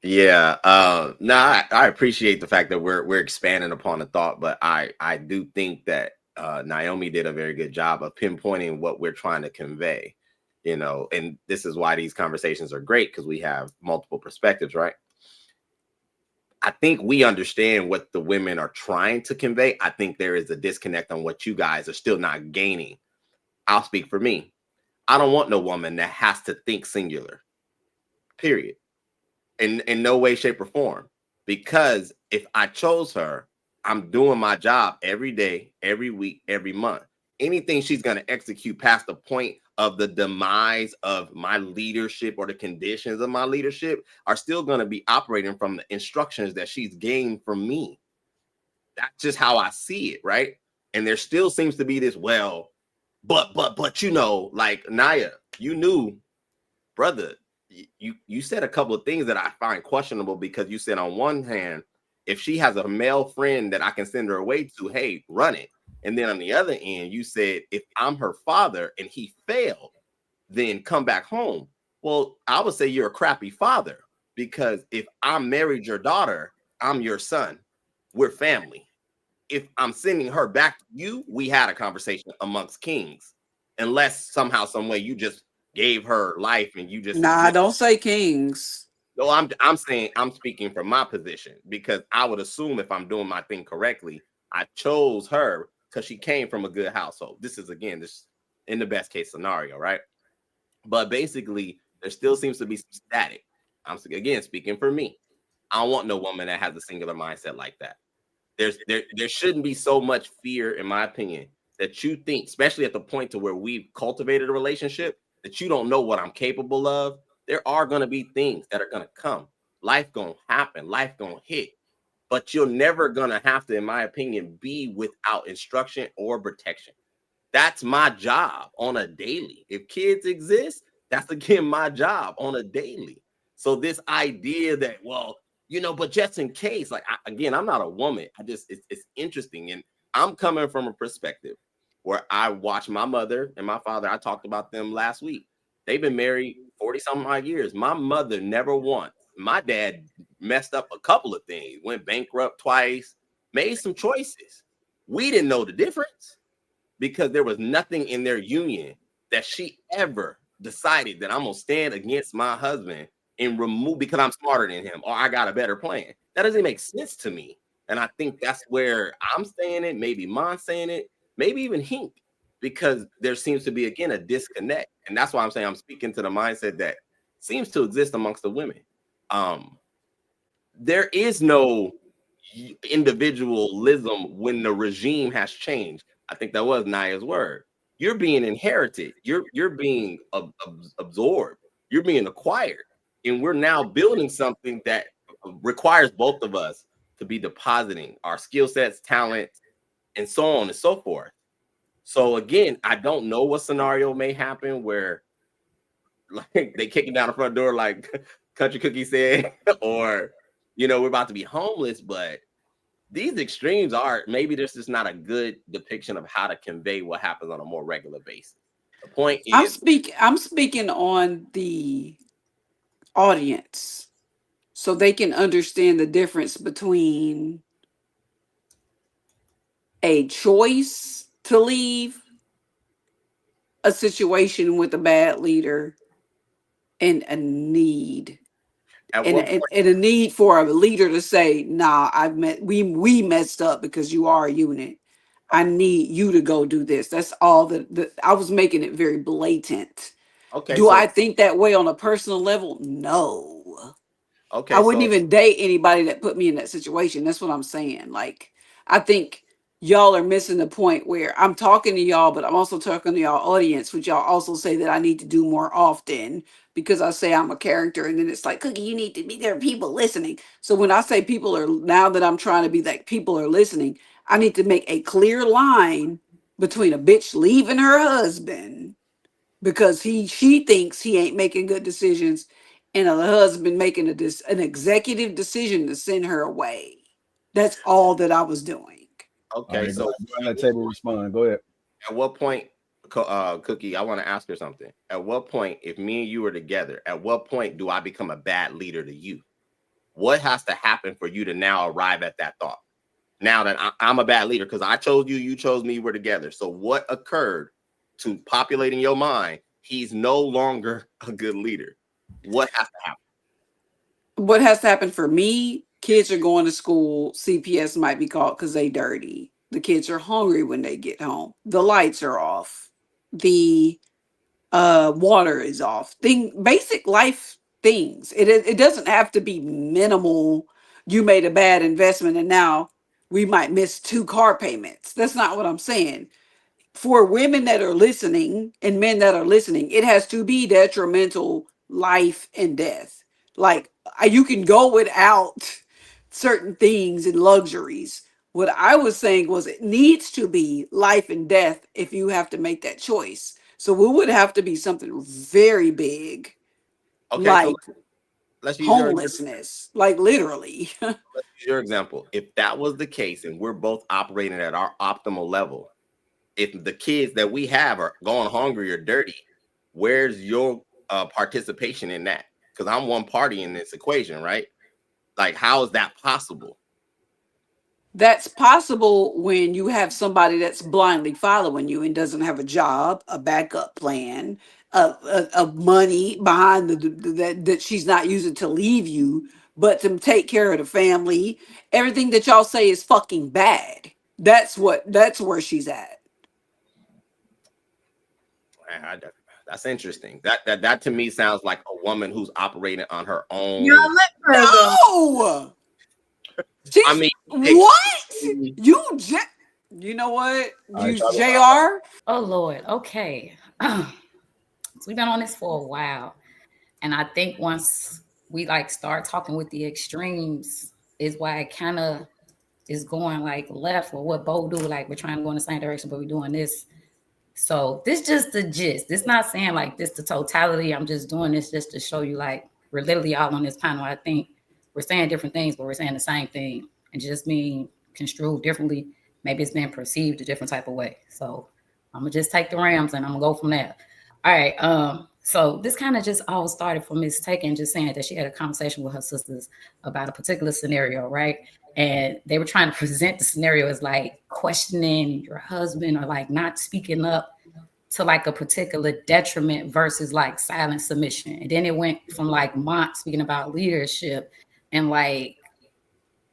Yeah. No, I appreciate the fact that we're expanding upon the thought, but I do think that Naomi did a very good job of pinpointing what we're trying to convey. And this is why these conversations are great, because we have multiple perspectives, right? I think we understand what the women are trying to convey. I think there is a disconnect on what you guys are still not gaining. I'll speak for me. I don't want no woman that has to think singular, period. In no way, shape, or form. Because if I chose her, I'm doing my job every day, every week, every month. Anything she's going to execute past the point of the demise of my leadership or the conditions of my leadership are still going to be operating from the instructions that she's gained from me. That's just how I see it, right? And there still seems to be this, well, but like Naya, you knew, brother, you said a couple of things that I find questionable, because you said on one hand, if she has a male friend that I can send her away to, hey, run it. And then on the other end, you said if I'm her father and he failed, then come back home. Well, I would say you're a crappy father, because if I married your daughter, I'm your son. We're family. If I'm sending her back to you, we had a conversation amongst kings. Unless somehow, some way you just gave her life and you just Nah, exist. don't say kings. No, I'm saying, I'm speaking from my position, because I would assume if I'm doing my thing correctly, I chose her because she came from a good household. This is, again, this in the best case scenario, right? But basically, there still seems to be some static. I'm again speaking for me. I don't want no woman that has a singular mindset like that. There shouldn't be so much fear, in my opinion, that you think, especially at the point to where we've cultivated a relationship, that you don't know what I'm capable of. There are going to be things that are going to come. Life going to happen. Life going to hit. But you're never going to have to, in my opinion, be without instruction or protection. That's my job on a daily. If kids exist, that's again my job on a daily. So this idea that, well, but just in case, like, again, I'm not a woman. It's interesting, and I'm coming from a perspective where I watch my mother and my father. I talked about them last week. They've been married 40 something odd years. My mother never once. My dad messed up a couple of things, went bankrupt twice, made some choices. We didn't know the difference, because there was nothing in their union that she ever decided that I'm gonna stand against my husband and remove because I'm smarter than him or I got a better plan. That doesn't make sense to me. And I think that's where I'm saying it, maybe Mon's saying it, maybe even Hink, because there seems to be, again, a disconnect. And that's why I'm saying I'm speaking to the mindset that seems to exist amongst the women. Um, there is no individualism when the regime has changed. I think that was Naya's word. You're being inherited. You're being absorbed. You're being acquired, and we're now building something that requires both of us to be depositing our skill sets, talents, and so on and so forth. So again, I don't know what scenario may happen where, like, they kick you down the front door, like Country Cookie said, or we're about to be homeless, but these extremes are, maybe this is not a good depiction of how to convey what happens on a more regular basis. The point is, I'm speaking on the audience so they can understand the difference between a choice to leave a situation with a bad leader and a need. at And, what and, point, and a need for a leader to say, nah, we messed up because you are a unit. I need you to go do this. That's all that I was making it very blatant. okay, Do so I think that way on a personal level? No. I okay, wouldn't so even date anybody that put me in that situation. That's what I'm saying. Like, I think y'all are missing the point where I'm talking to y'all, but I'm also talking to y'all audience, which y'all also say that I need to do more often because I say I'm a character. And then it's like, Cookie, you need to be there, are people listening. So when I say people are, now that I'm trying to be like, people are listening, I need to make a clear line between a bitch leaving her husband because she thinks he ain't making good decisions and a husband making an executive decision to send her away. That's all that I was doing. All okay, right, so go ahead, table respond. Go ahead. at what point, Cookie, I want to ask her something. At what point, if me and you were together, at what point do I become a bad leader to you? What has to happen for you to now arrive at that thought? Now that I'm a bad leader because I chose you, you chose me, we're together. So what occurred to populate in your mind? He's no longer a good leader. What has to happen? What has to happen for me? Kids are going to school. CPS might be called because they dirty. The kids are hungry when they get home. The lights are off. The water is off. Basic life things. It doesn't have to be minimal. You made a bad investment and now we might miss 2 car payments. That's not what I'm saying. For women that are listening and men that are listening, it has to be detrimental life and death. Like you can go without certain things and luxuries. What I was saying was it needs to be life and death if you have to make that choice. So it would have to be something very big, Okay, like so let's use homelessness, like literally. your example. If that was the case and we're both operating at our optimal level, if the kids that we have are going hungry or dirty, where's your participation in that? Because I'm one party in this equation, right? Like, how is that possible? That's possible when you have somebody that's blindly following you and doesn't have a job, a backup plan, of money behind that she's not using to leave you, but to take care of the family. Everything that y'all say is fucking bad. That's where she's at. That's interesting. That to me sounds like a woman who's operating on her own. No. I mean, what? You know what? Use JR. Oh Lord. Okay. So we've been on this for a while. And I think once we like start talking with the extremes is why it kind of is going like left or what Bo do. Like we're trying to go in the same direction, but we're doing this. So this just the gist. This not saying like this the totality. I'm just doing this just to show you like we're literally all on this panel. I think we're saying different things, but we're saying the same thing and just being construed differently. Maybe it's being perceived a different type of way. So I'm gonna just take the Rams and I'm gonna go from there. All right. So this kind of just all started from Miss Taken just saying that she had a conversation with her sisters about a particular scenario, right? And they were trying to present the scenario as like questioning your husband or like not speaking up to like a particular detriment versus like silent submission. And then it went from like Mont speaking about leadership and like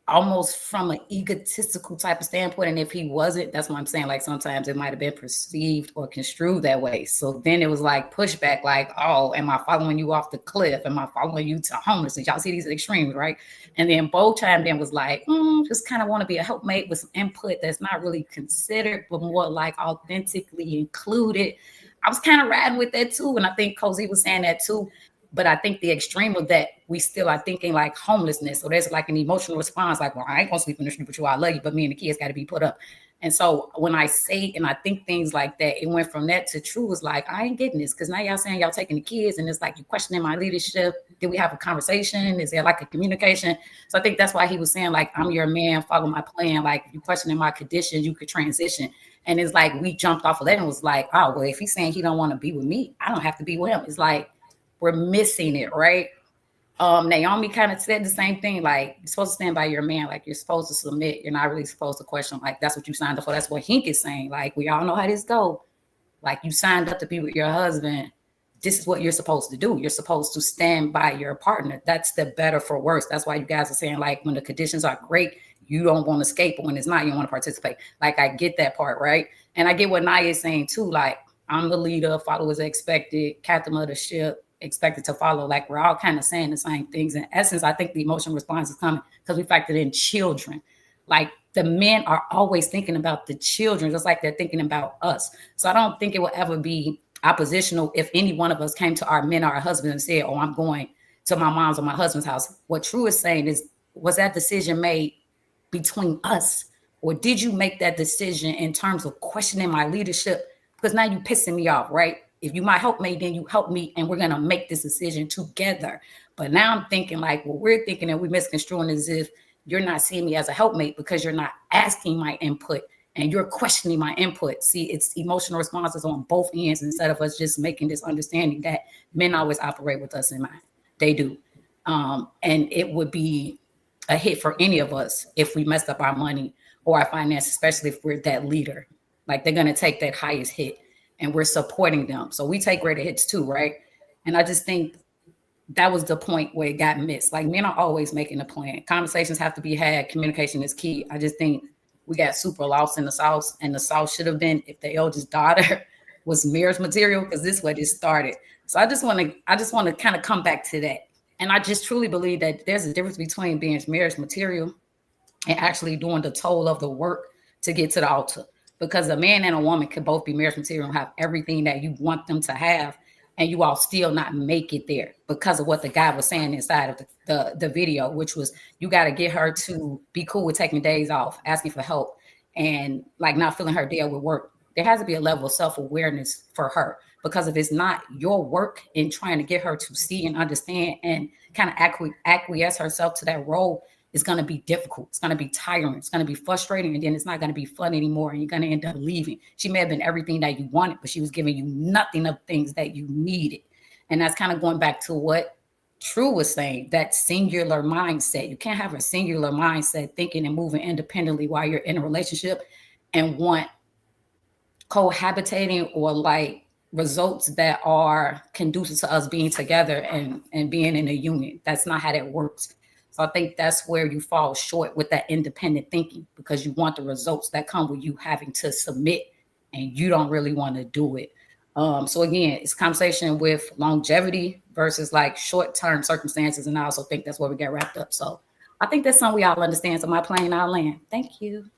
almost from an egotistical type of standpoint. And if he wasn't, that's what I'm saying. Like sometimes it might have been perceived or construed that way. So then it was like pushback, like, oh, am I following you off the cliff? Am I following you to homelessness? Y'all see these extremes, right? And then Bo chimed in was like, just kind of want to be a helpmate with some input that's not really considered, but more like authentically included. I was kind of riding with that too. And I think Cozy was saying that too. But I think the extreme of that, we still are thinking like homelessness. So there's like an emotional response, like, well, I ain't gonna sleep in the street with you. I love you, but me and the kids got to be put up. And so when I say and I think things like that, it went from that to True was like, I ain't getting this because now y'all saying y'all taking the kids and it's like you questioning my leadership. Did we have a conversation? Is there like a communication? So I think that's why he was saying like, I'm your man, follow my plan. Like if you questioning my condition, you could transition. And it's like we jumped off of that and was like, oh, well, if he's saying he don't want to be with me, I don't have to be with him. It's like, we're missing it, right? Naomi kind of said the same thing, like you're supposed to stand by your man, like you're supposed to submit. You're not really supposed to question, like that's what you signed up for. That's what Hink is saying. Like we all know how this go. Like you signed up to be with your husband. This is what you're supposed to do. You're supposed to stand by your partner. That's the better for worse. That's why you guys are saying like when the conditions are great, you don't want to escape, but when it's not, you don't want to participate. Like I get that part, right? And I get what Naya is saying too. Like I'm the leader, followers expected, captain of the ship, expected to follow. Like we're all kind of saying the same things. In essence, I think the emotional response is coming because we factored in children. Like the men are always thinking about the children, just like they're thinking about us. So I don't think it will ever be oppositional if any one of us came to our men or our husbands and said, oh, I'm going to my mom's or my husband's house. What True is saying is, was that decision made between us? Or did you make that decision in terms of questioning my leadership? Because now you're pissing me off, right? If you my helpmate, then you help me and we're going to make this decision together. But now I'm thinking like what we're thinking and we're misconstruing as if you're not seeing me as a helpmate because you're not asking my input and you're questioning my input. See, it's emotional responses on both ends instead of us just making this understanding that men always operate with us in mind. They do. And it would be a hit for any of us if we messed up our money or our finances, especially if we're that leader. Like they're going to take that highest hit and we're supporting them. So we take greater hits too, right? And I just think that was the point where it got missed. Like men are always making a plan. Conversations have to be had. Communication is key. I just think we got super lost in the South, and the South should have been if the eldest daughter was marriage material, because this is where it started. So I just want to kind of come back to that. And I just truly believe that there's a difference between being marriage material and actually doing the toll of the work to get to the altar. Because a man and a woman could both be marriage material and have everything that you want them to have, and you all still not make it there because of what the guy was saying inside of the video, which was you got to get her to be cool with taking days off, asking for help, and like not feeling her deal with work. There has to be a level of self-awareness for her, because if it's not your work in trying to get her to see and understand and kind of acquiesce herself to that role, it's going to be difficult. It's going to be tiring. It's going to be frustrating. And then it's not going to be fun anymore. And you're going to end up leaving. She may have been everything that you wanted, but she was giving you nothing of things that you needed. And that's kind of going back to what Treu was saying, that singular mindset. You can't have a singular mindset thinking and moving independently while you're in a relationship and want cohabitating or like results that are conducive to us being together and being in a union. That's not how that works. So I think that's where you fall short with that independent thinking, because you want the results that come with you having to submit and you don't really want to do it. So again, it's conversation with longevity versus like short-term circumstances. And I also think that's where we get wrapped up. So I think that's something we all understand. So my plane, I'll land. Thank you.